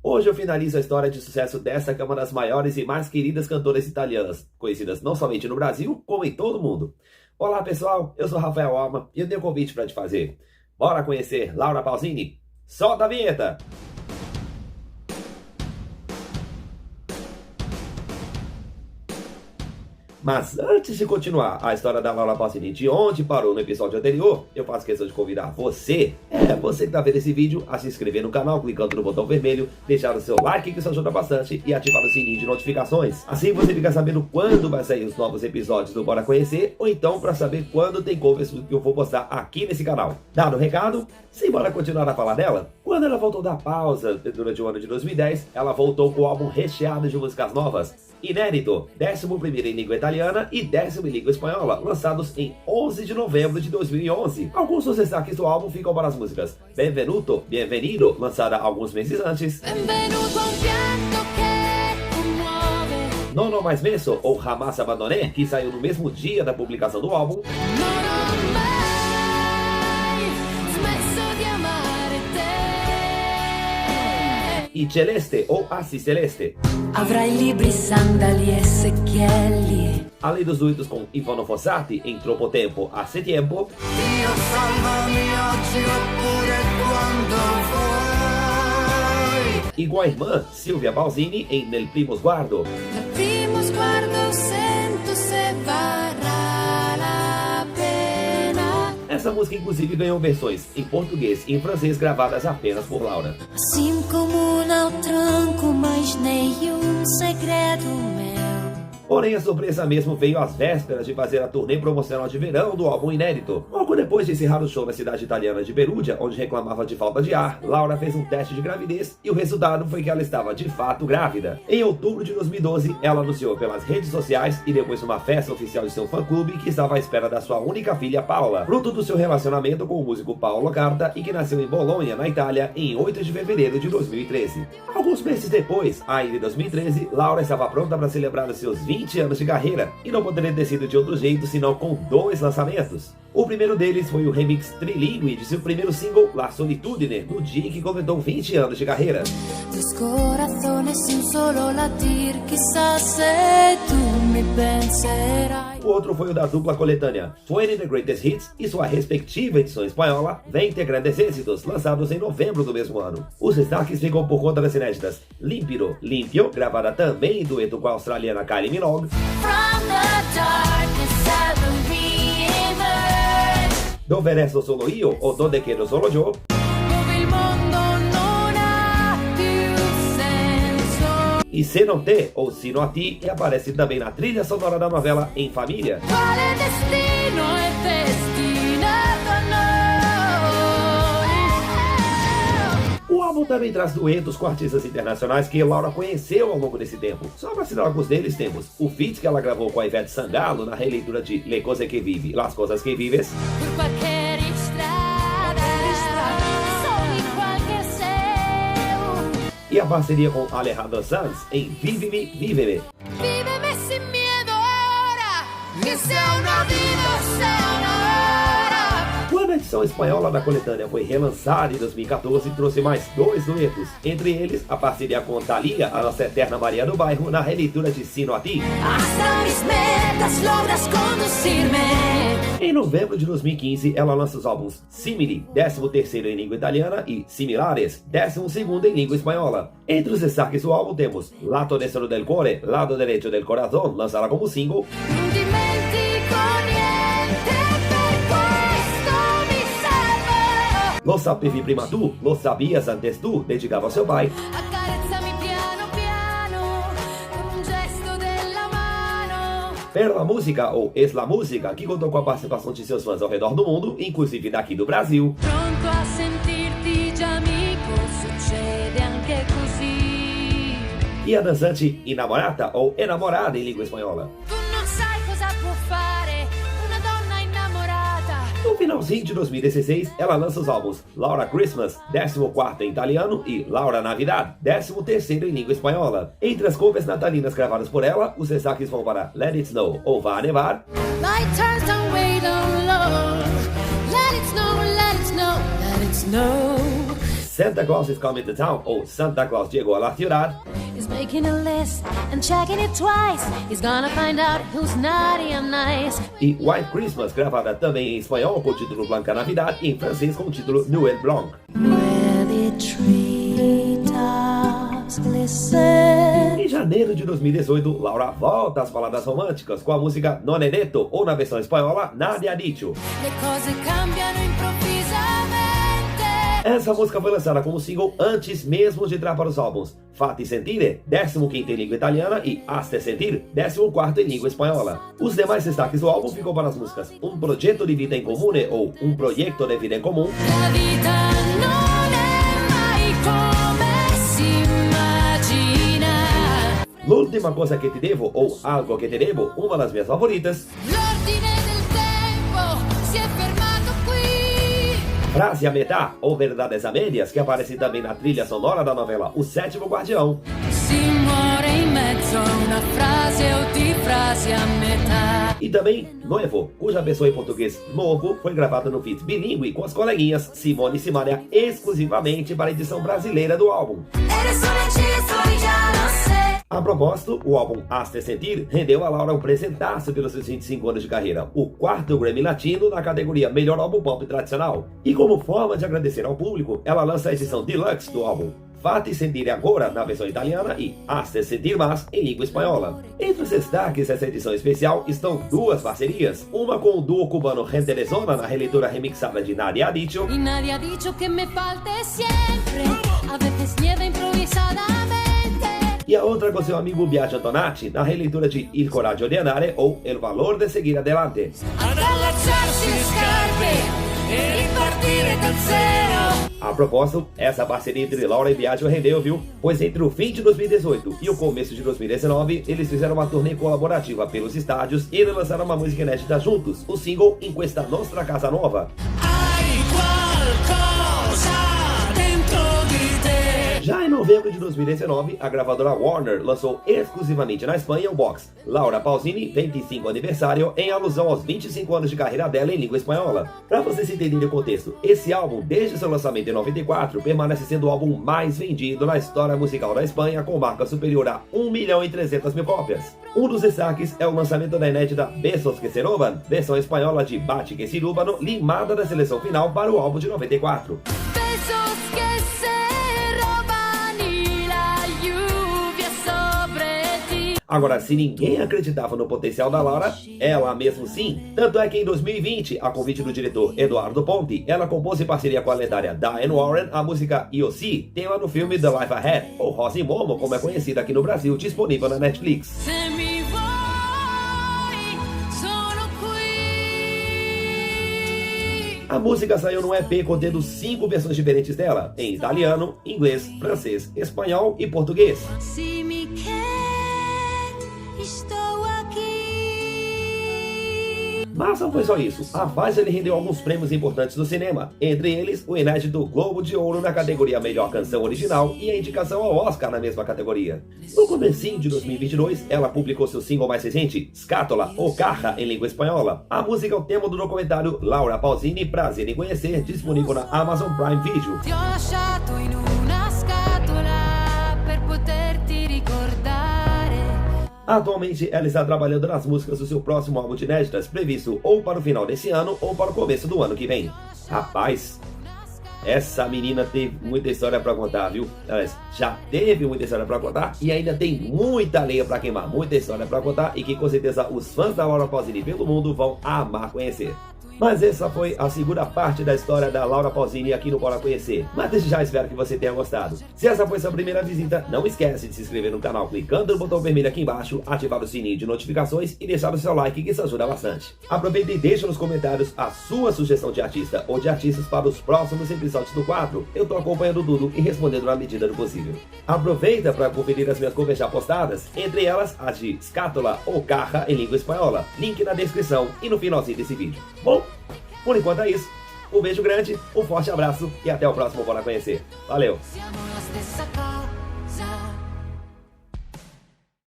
Hoje eu finalizo a história de sucesso dessa que é uma das maiores e mais queridas cantoras italianas, conhecidas não somente no Brasil, como em todo o mundo. Olá pessoal, eu sou Rafael Alma e eu tenho um convite para te fazer. Bora conhecer Laura Pausini? Solta a vinheta! Mas antes de continuar a história da Laura Pausini de onde parou no episódio anterior, eu faço questão de convidar você que está vendo esse vídeo, a se inscrever no canal clicando no botão vermelho, deixar o seu like que isso ajuda bastante e ativar o sininho de notificações. Assim você fica sabendo quando vai sair os novos episódios do Bora Conhecer, ou então para saber quando tem covers que eu vou postar aqui nesse canal. Dado o recado, simbora continuar a falar dela? Quando ela voltou da pausa durante o ano de 2010, ela voltou com o álbum recheado de músicas novas. Inédito, 11º em língua italiana e 10º em língua espanhola, lançados em 11 de novembro de 2011. Alguns dos destaques do álbum ficam para as músicas Benvenuto, Bienvenido, lançada alguns meses antes, Nono Mais Messo, ou Jamás Abandoné, que saiu no mesmo dia da publicação do álbum, e Celeste, ou Assi Celeste. Avrai libri, sandali e secchielli. Além dos duetos com Ivano Fossati em Troppo Tempo a Settempo, Dio salvami oggi oppure quando vuoi. e com a irmã Silvia Pausini em Nel Primo Sguardo. Al primo sguardo sento se varrà la pena. Essa música inclusive ganhou versões em português e em francês gravadas apenas por Laura. Assim como ao tranco, mas nenhum segredo meu. Porém, a surpresa mesmo veio às vésperas de fazer a turnê promocional de verão do álbum inédito. Pouco depois de encerrar o show na cidade italiana de Perugia, onde reclamava de falta de ar, Laura fez um teste de gravidez e o resultado foi que ela estava de fato grávida. Em outubro de 2012, ela anunciou pelas redes sociais e depois numa festa oficial de seu fã-clube que estava à espera da sua única filha, Paola, fruto do seu relacionamento com o músico Paolo Carta e que nasceu em Bolonha, na Itália, em 8 de fevereiro de 2013. Alguns meses depois, ainda em 2013, Laura estava pronta para celebrar os seus 20 anos de carreira, e não poderia ter sido de outro jeito senão com 2 lançamentos. O primeiro deles foi o remix trilingue de seu primeiro single, La Solitudine, no dia em que completou 20 anos de carreira. Dos corazones sin solo latir, quizás se tu me penserai. O outro foi o da dupla coletânea 20 The Greatest Hits e sua respectiva edição espanhola 20 Grandes Éxitos, lançados em novembro do mesmo ano. Os destaques ficam por conta das inéditas Límpido, Limpio, gravada também em dueto com a australiana Kylie Minogue, From the darkness I will re-emerge. Dove Resto Solo Io ou Donde Quedo Solo Yo, Dove il mondo non ha più senso. e Se Não Te ou Sino a Ti, e aparece também na trilha sonora da novela Em Família. Quale destino è destinato a noi? O álbum também traz duetos com artistas internacionais que Laura conheceu ao longo desse tempo. Só para citar alguns deles, temos o feat que ela gravou com a Ivete Sangalo na releitura de Le Cose Que Vivi, Las Cosas Que Vives, Por qualche strada, sogni qualche seu. e a parceria com Alejandro Sanz em Vive-me, Vive-me. Víveme sin miedo ahora, que sea una vida o sea una hora. Quando a edição espanhola da coletânea foi relançada em 2014, trouxe mais 2 duetos, entre eles a parceria com Thalia, a nossa eterna Maria do Bairro, na releitura de Sino a Ti. Hasta mis metas logras conducirme. Em novembro de 2015, ela lança os álbuns Simili, 13º em língua italiana, e Similares, 12º em língua espanhola. Entre os destaques do álbum temos Lato Destro del Cuore, Lado Derecho del Corazón, lançada como single, Non dimentico niente, per questo mi salvo. Lo Sapevi Prima Tu, Lo Sabias Antes Tu, dedicado ao seu pai, Accarezzami piano piano, con un gesto della mano. Per la Música, ou Es la Música, que contou com a participação de seus fãs ao redor do mundo, inclusive daqui do Brasil. Pronto a sentirti già amico, succede anche così. E a dançante Inamorata, ou Enamorada em língua espanhola. Tu non sai cosa può fare una donna innamorata. No finalzinho de 2016, ela lança os álbuns Laura Christmas, 14º em italiano, e Laura Navidad, 13º em língua espanhola. Entre as covers natalinas gravadas por ela, os destaques vão para Let It Snow ou Vá Nevar, My turns don't wait on love. Let it snow, let it snow, let it snow. Santa Claus is Coming to Town, ou Santa Claus Llegó a la Ciudad. He's making a list and checking it twice. He's gonna find out who's naughty and nice. E White Christmas, gravada também em espanhol com o título Blanca Navidad e em francês com o título Noël Blanc. Where the treetops glisten. Em janeiro de 2018, Laura volta às baladas românticas com a música Non è detto, ou na versão espanhola, Nadie ha dicho. Le cose cambiano improvvisamente. Essa música foi lançada como single antes mesmo de entrar para os álbuns Fatti Sentire, 15º em língua italiana, e Hazte Sentir, 14º em língua espanhola. Os demais destaques do álbum ficam para as músicas Un progetto di vita in comune, ou Un proyecto de vida en común, La vita non è mai come si immagina. L'ultima cosa che ti devo, ou Algo che te devo, uma das minhas favoritas, L'ordine del tempo si è fermato qui. Frase a metà, ou Verdades a Medias, que aparece também na trilha sonora da novela O Sétimo Guardião. Si muore in mezzo a una frase o di frasi a metà. E também Noivo, cuja versão em português novo foi gravada no feat bilíngue com as coleguinhas Simone e Simaria exclusivamente para a edição brasileira do álbum. Eres un hechizo y ya lo sé. A propósito, o álbum Hazte Sentir rendeu a Laura um presentaço pelos seus 25 anos de carreira, o 4º Grammy Latino na categoria Melhor Álbum Pop Tradicional. E como forma de agradecer ao público, ela lança a edição deluxe do álbum Fatti Sentire Agora, na versão italiana, e Hazte Sentir Más, em língua espanhola. Entre os destaques dessa edição especial estão duas parcerias, uma com o duo cubano Gente de Zona, na releitura remixada de Nadie ha dicho, Y nadie ha dicho que me falte siempre. A veces nieva improvisadamente. e a outra com seu amigo Biagio Antonacci, na releitura de Il Coraggio di Andare, ou El Valor de Seguir Adelante. Ad allacciarsi le scarpe e ripartire dal zero. A propósito, essa parceria entre Laura e Biagio rendeu, viu? Pois entre o fim de 2018 e o começo de 2019, eles fizeram uma turnê colaborativa pelos estádios e lançaram uma música inédita juntos, o single In Questa Nostra Casa Nova. Hai qualcosa dentro di te. Já em novembro de 2019, a gravadora Warner lançou exclusivamente na Espanha o box Laura Pausini 25 Aniversário, em alusão aos 25 anos de carreira dela em língua espanhola. Para vocês entenderem o contexto, esse álbum, desde seu lançamento em 94, permanece sendo o álbum mais vendido na história musical da Espanha, com marca superior a 1.300.000 cópias. Um dos destaques é o lançamento da inédita Besos que se roban, versão espanhola de Bate que se Lúbano, limada da seleção final para o álbum de 94. Besos que se roban y la lluvia sobre ti. Agora, se ninguém acreditava no potencial da Laura, ela mesmo sim. Tanto é que em 2020, a convite do diretor Eduardo Ponti, ela compôs em parceria com a lendária Diane Warren a música Io Sì, tema no filme The Life Ahead, ou Rosa e Momo, como é conhecida aqui no Brasil, disponível na Netflix. Se mi vuoi, sono qui. A música saiu num EP contendo 5 versões diferentes dela, em italiano, inglês, francês, espanhol e português. Se mi quer, estou aqui. Mas não foi só isso. A faixa lhe rendeu alguns prêmios importantes do cinema, entre eles o inédito Globo de Ouro na categoria Melhor Canção Original e a indicação ao Oscar na mesma categoria. No comecinho de 2022, ela publicou seu single mais recente, Scatola, ou Caja, em língua espanhola. A música é o tema do documentário Laura Pausini, Prazer em Conhecer, disponível na Amazon Prime Video. Ti ho lasciato in una scatola per poterti ricordare. Atualmente, ela está trabalhando nas músicas do seu próximo álbum de inéditas, previsto ou para o final desse ano ou para o começo do ano que vem. Rapaz, essa menina teve muita história para contar, viu? Já teve muita história para contar e ainda tem muita lenha para queimar, muita história para contar e que com certeza os fãs da Laura Pausini pelo mundo vão amar conhecer. Mas essa foi a segunda parte da história da Laura Pausini aqui no Bora Conhecer. Mas desde já espero que você tenha gostado. Se essa foi sua primeira visita, não esquece de se inscrever no canal clicando no botão vermelho aqui embaixo, ativar o sininho de notificações e deixar o seu like, que isso ajuda bastante. Aproveita e deixa nos comentários a sua sugestão de artista ou de artistas para os próximos episódios do quadro. Eu tô acompanhando tudo e respondendo na medida do possível. Aproveita para conferir as minhas covers já postadas, entre elas as de Scatola ou Caja em língua espanhola. Link na descrição e no finalzinho desse vídeo. Bom, por enquanto é isso. Um beijo grande, um forte abraço e até o próximo Bora Conhecer. Valeu! Siamo la stessa cosa.